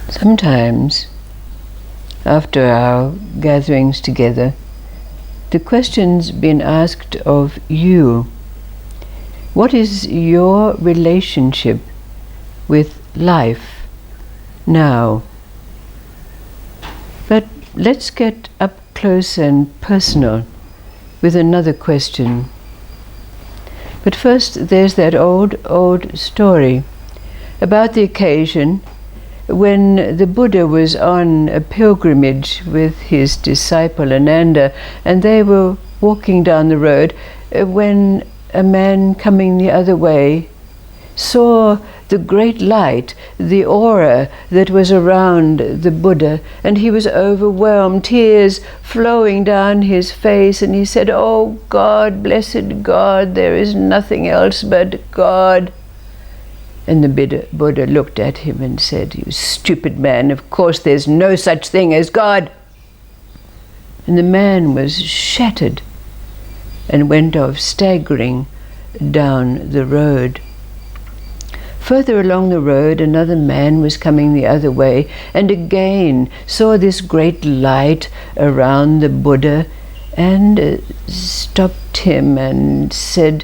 Sometimes, after our gatherings together, the question's been asked of you. What is your relationship with life now? But let's get up close and personal with another question. But first, there's that old story about the occasion when the Buddha was on a pilgrimage with his disciple Ananda, and they were walking down the road when a man coming the other way saw the great light, the aura that was around the Buddha, and he was overwhelmed, tears flowing down his face, and he said, "Oh God, blessed God, there is nothing else but God." And the Buddha looked at him and said, "You stupid man, of course there's no such thing as God." And the man was shattered and went off staggering down the road. Further along the road, another man was coming the other way and again saw this great light around the Buddha and stopped him and said,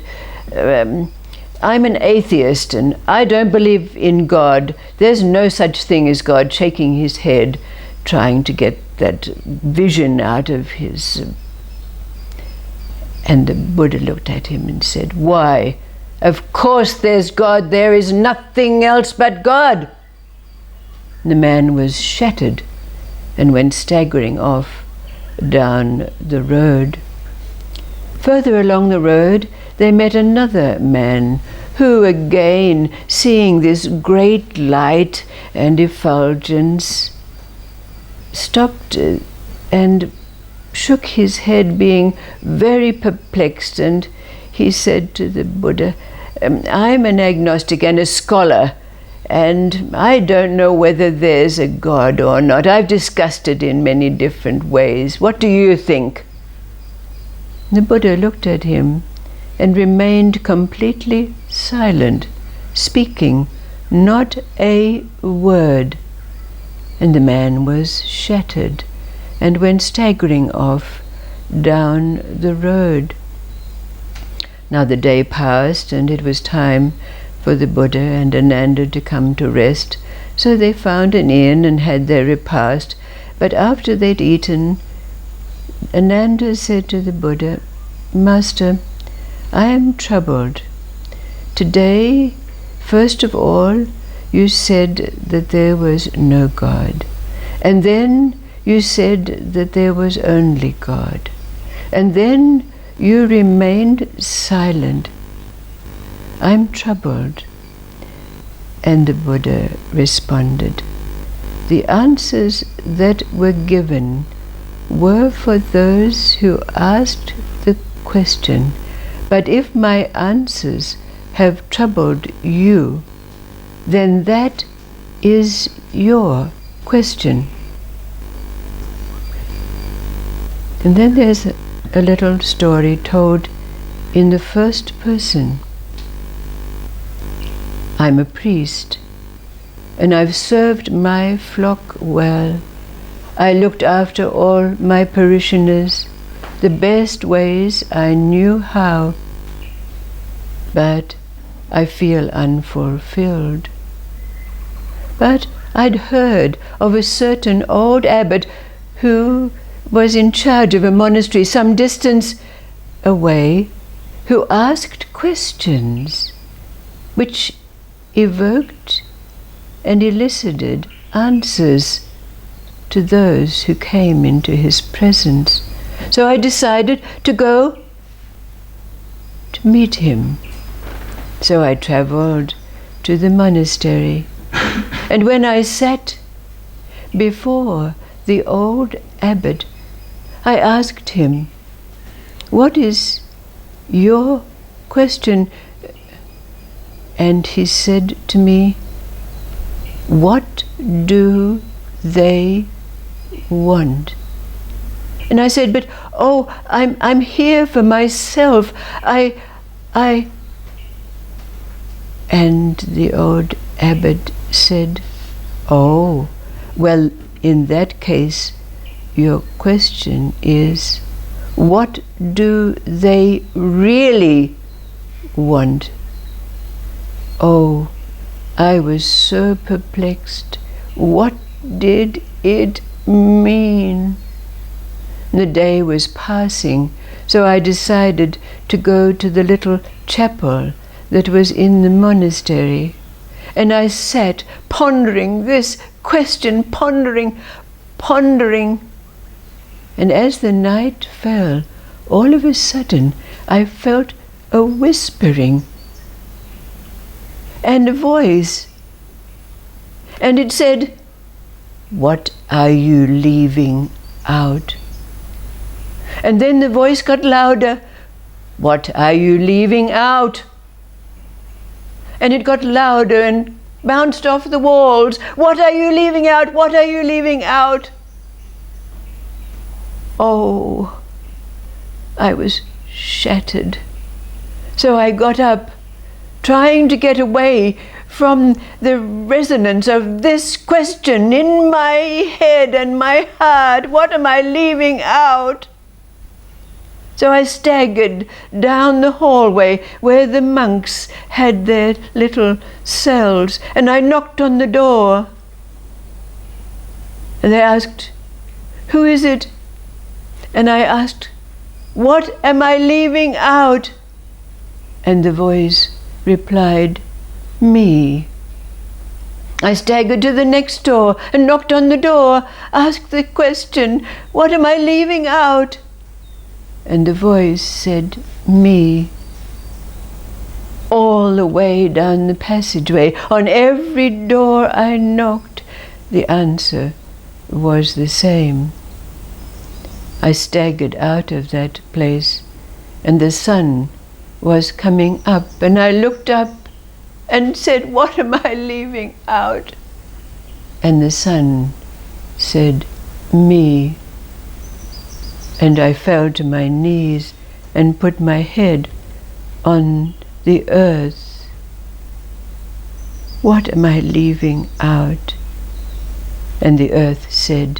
"I'm an atheist and I don't believe in God. There's no such thing as God," shaking his head, trying to get that vision out of his... And the Buddha looked at him and said, "Why? Of course there's God. There is nothing else but God." The man was shattered and went staggering off down the road. Further along the road, they met another man who, again, seeing this great light and effulgence, stopped and shook his head, being very perplexed, and he said to the Buddha, "I'm an agnostic and a scholar, and I don't know whether there's a God or not. I've discussed it in many different ways. What do you think?" The Buddha looked at him and remained completely silent, speaking not a word. And the man was shattered and went staggering off down the road. Now the day passed, and it was time for the Buddha and Ananda to come to rest. So they found an inn and had their repast. But after they'd eaten, Ananda said to the Buddha, "Master, I am troubled. Today, first of all, you said that there was no God. And then you said that there was only God. And then you remained silent. I'm troubled." And the Buddha responded, "The answers that were given were for those who asked the question. But if my answers have troubled you, then that is your question." And then there's a little story told in the first person. I'm a priest, and I've served my flock well. I looked after all my parishioners the best ways I knew how, but I feel unfulfilled. But I'd heard of a certain old abbot who was in charge of a monastery some distance away, who asked questions which evoked and elicited answers to those who came into his presence. So I decided to go to meet him. So I traveled to the monastery, and when I sat before the old abbot, I asked him, "What is your question?" And he said to me, "What do they want?" And I said, "But I'm here for myself. I And the old abbot said, "Oh, Well, in that case, your question is, what do they really want? Oh, I was so perplexed. What did it mean? The day was passing, so I decided to go to the little chapel that was in the monastery. And I sat pondering this question, pondering. And as the night fell, all of a sudden I felt a whispering and a voice. And it said, "What are you leaving out?" And then the voice got louder. "What are you leaving out?" And it got louder and bounced off the walls. "What are you leaving out? What are you leaving out?" Oh, I was shattered. So I got up, trying to get away from the resonance of this question in my head and my heart. What am I leaving out? So I staggered down the hallway where the monks had their little cells, and I knocked on the door. And they asked, "Who is it?" And I asked, "What am I leaving out?" And the voice replied, "Me." I staggered to the next door and knocked on the door, asked the question, "What am I leaving out?" And the voice said, "Me." All the way down the passageway, on every door I knocked, the answer was the same. I staggered out of that place, and the sun was coming up, and I looked up and said, "What am I leaving out?" And the sun said, "Me." And I fell to my knees and put my head on the earth. "What am I leaving out?" And the earth said,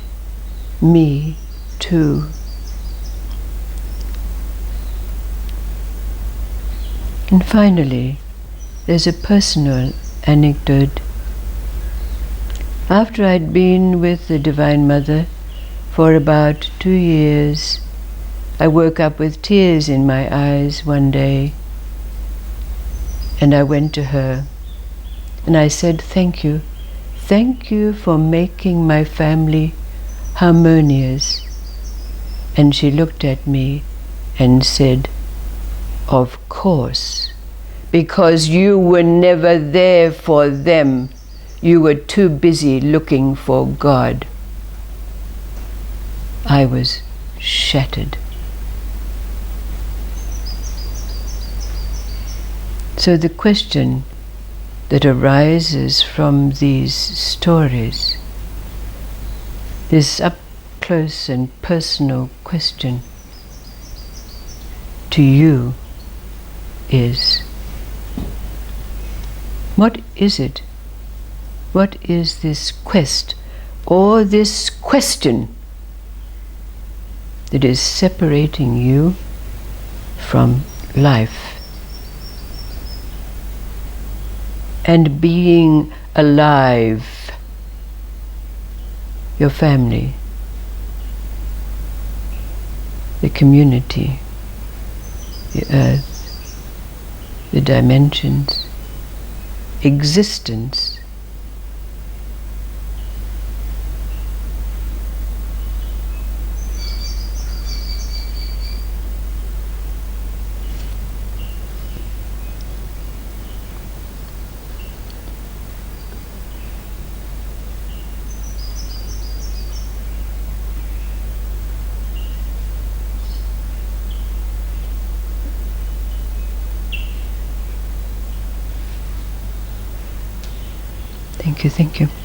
"Me too." And finally, there's a personal anecdote. After I'd been with the Divine Mother for about 2 years, I woke up with tears in my eyes one day, and I went to her and I said, "Thank you. Thank you for making my family harmonious." And she looked at me and said, "Of course, because you were never there for them. You were too busy looking for God." I was shattered. So the question that arises from these stories, this up-close and personal question to you is, what is it? What is this quest or this question that is separating you from life and being alive, your family, the community, the earth, the dimensions, existence? Thank you.